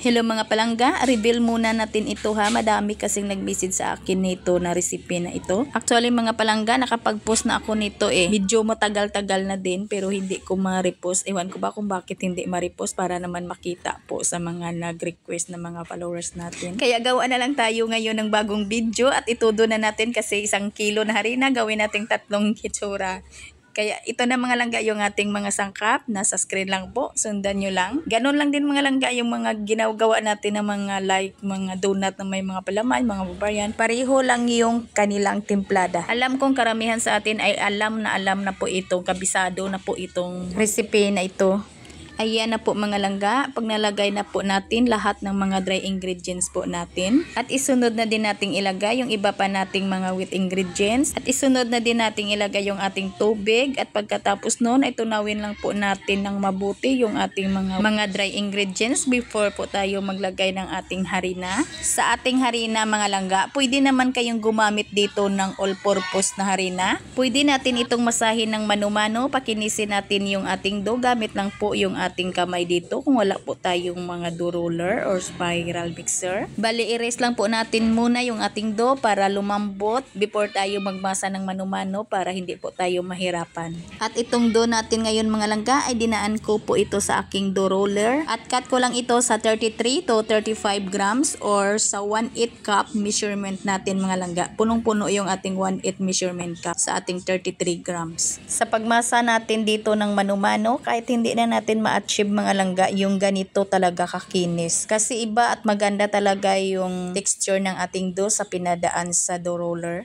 Hello mga palangga, reveal muna natin ito ha. Madami kasing nag-message sa akin nito na recipe na ito. Actually mga palangga, nakapag-post na ako nito eh. Medyo matagal-tagal na din pero hindi ko ma-repost. Ewan ko ba kung bakit hindi ma-repost para naman makita po sa mga nag-request na mga followers natin. Kaya gawa na lang tayo ngayon ng bagong video at itudo na natin kasi 1 kilo na harina. Gawin nating 3 hitsura. Kaya ito na mga langga yung ating mga sangkap. Nasa screen lang po. Sundan nyo lang. Ganon lang din mga langga yung mga ginagawa natin ng mga like mga donut na may mga palaman, mga barbarian. Pareho lang yung kanilang timplada. Alam kong karamihan sa atin ay alam na po itong kabisado na po itong recipe na ito. Ayan na po mga langga, pag nalagay na po natin lahat ng mga dry ingredients po natin. At isunod na din nating ilagay yung iba pa nating mga wet ingredients. At isunod na din nating ilagay yung ating tubig. At pagkatapos nun ay tunawin lang po natin ng mabuti yung ating mga dry ingredients before po tayo maglagay ng ating harina. Sa ating harina mga langga, pwede naman kayong gumamit dito ng all-purpose na harina. Pwede natin itong masahin ng mano-mano, pakinisin natin yung ating dough, gamit lang po yung ating kamay dito kung wala po tayong mga dough roller or spiral mixer. Bali, i-rest lang po natin muna yung ating dough para lumambot before tayo magmasa ng mano-mano para hindi po tayo mahirapan. At itong dough natin ngayon mga langga ay dinaan ko po ito sa aking dough roller at cut ko lang ito sa 33 to 35 grams or sa 1/8 cup measurement natin mga langga. Punong-puno yung ating 1/8 measurement cup sa ating 33 grams. Sa pagmasa natin dito ng mano-mano, kahit hindi na natin ma-achieve mga langga yung ganito talaga kakinis. Kasi iba at maganda talaga yung texture ng ating dough sa pinadaan sa dough roller.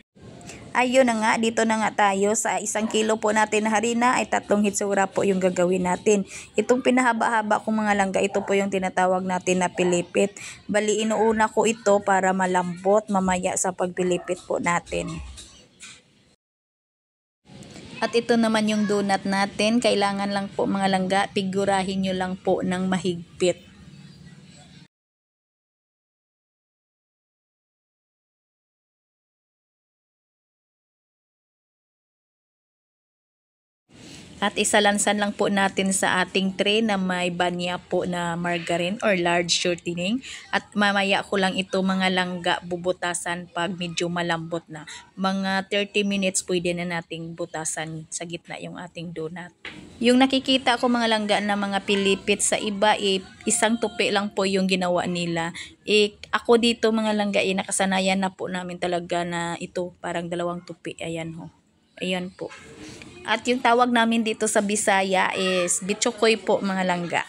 Ayun na nga, dito na nga tayo sa 1 kilo po natin na harina ay 3 hitsura po yung gagawin natin. Itong pinahaba-haba kong mga langga, ito po yung tinatawag natin na pilipit. Bali, inuuna ko ito para malambot mamaya sa pagpilipit po natin. At ito naman yung donut natin. Kailangan lang po mga langga, figurahin nyo lang po ng mahigpit. At isalansan lang po natin sa ating tray na may banya po na margarine or large shortening. At mamaya ko lang ito mga langga bubutasan pag medyo malambot na. Mga 30 minutes pwede na nating butasan sa gitna yung ating donut. Yung nakikita ko mga langga na mga pilipit sa iba, isang tupi lang po yung ginawa nila. Ako dito mga langga, nakasanayan na po namin talaga na ito parang 2 tupi. Ayan ho. Ayan po. At yung tawag namin dito sa Bisaya is bitchokoy po mga langga.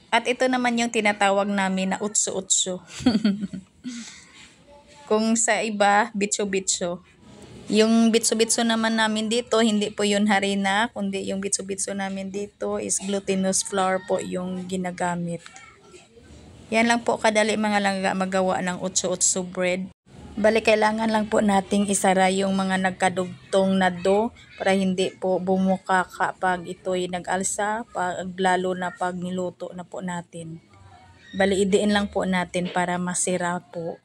At ito naman yung tinatawag namin na utso-utso. Kung sa iba, bitso-bitso. Yung bitso-bitso naman namin dito, hindi po yun harina, kundi yung bitso-bitso namin dito is glutinous flour po yung ginagamit. Yan lang po kadali mga langga magawa ng utso-utso bread. Bali, kailangan lang po nating isara yung mga nagkadugtong na dough para hindi po bumuka kapag ito'y nag-alsa, lalo na pag niluto na po natin. Bali, idiin lang po natin para masira po.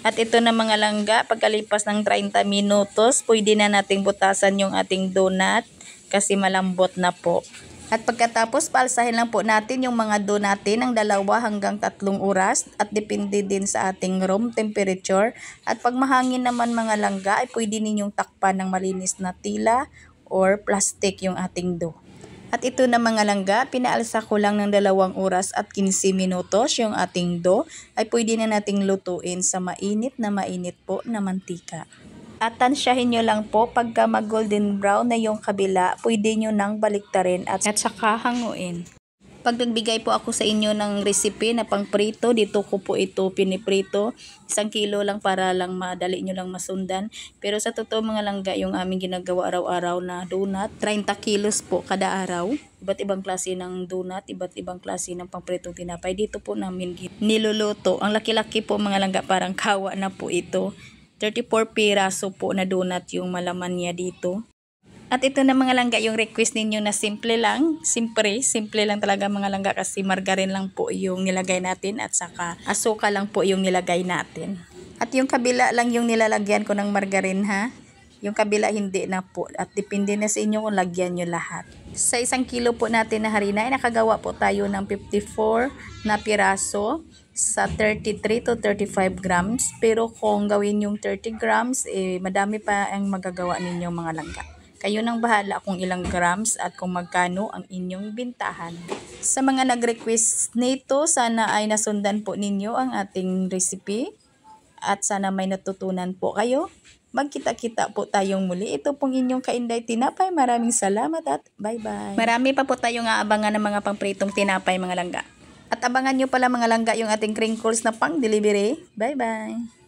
At ito na mga langga, pagkalipas ng 30 minutos, pwede na nating butasan yung ating donut kasi malambot na po. At pagkatapos, paalsahin lang po natin yung mga dough natin ng 2 hanggang 3 oras at depende din sa ating room temperature. At pag mahangin naman mga langga, ay pwede ninyong takpan ng malinis na tila or plastic yung ating dough. At ito na mga langga, pinaalsa ko lang ng 2 oras at 15 minutos yung ating dough ay pwede na nating lutuin sa mainit po na mantika. At tansyahin nyo lang po pagka mag-golden brown na yung kabila, pwede nyo nang baliktarin at saka hanguin. Pag nagbigay po ako sa inyo ng recipe na pangprito, dito ko po ito piniprito. 1 kilo lang para lang madali nyo lang masundan. Pero sa totoo mga langga, yung aming ginagawa araw-araw na donut, 30 kilos po kada araw. Iba't ibang klase ng donut, iba't ibang klase ng pangpritong tinapay. Dito po namin niluluto. Ang laki-laki po mga langga, parang kawa na po ito. 34 piraso po na donut yung malaman niya dito. At ito na mga langga yung request ninyo na simple lang. Simple lang talaga mga langga kasi margarine lang po yung nilagay natin at saka asukal lang po yung nilagay natin. At yung kabila lang yung nilalagyan ko ng margarine ha. Yung kabila hindi na po. At depende na sa inyo kung lagyan nyo lahat. Sa 1 kilo po natin na harina ay nakagawa po tayo ng 54 na piraso sa 33 to 35 grams. Pero kung gawin yung 30 grams, madami pa ang magagawa ninyong mga langga. Kayo nang bahala kung ilang grams at kung magkano ang inyong bintahan. Sa mga nag-request nito, sana ay nasundan po ninyo ang ating recipe at sana may natutunan po kayo. Magkita-kita po tayong muli. Ito pong inyong Kainday Tinapay. Maraming salamat at bye-bye. Marami pa po tayong aabangan ng mga pangpritong tinapay mga langga. At abangan nyo pala mga langga yung ating crinkles na pang delivery. Bye-bye.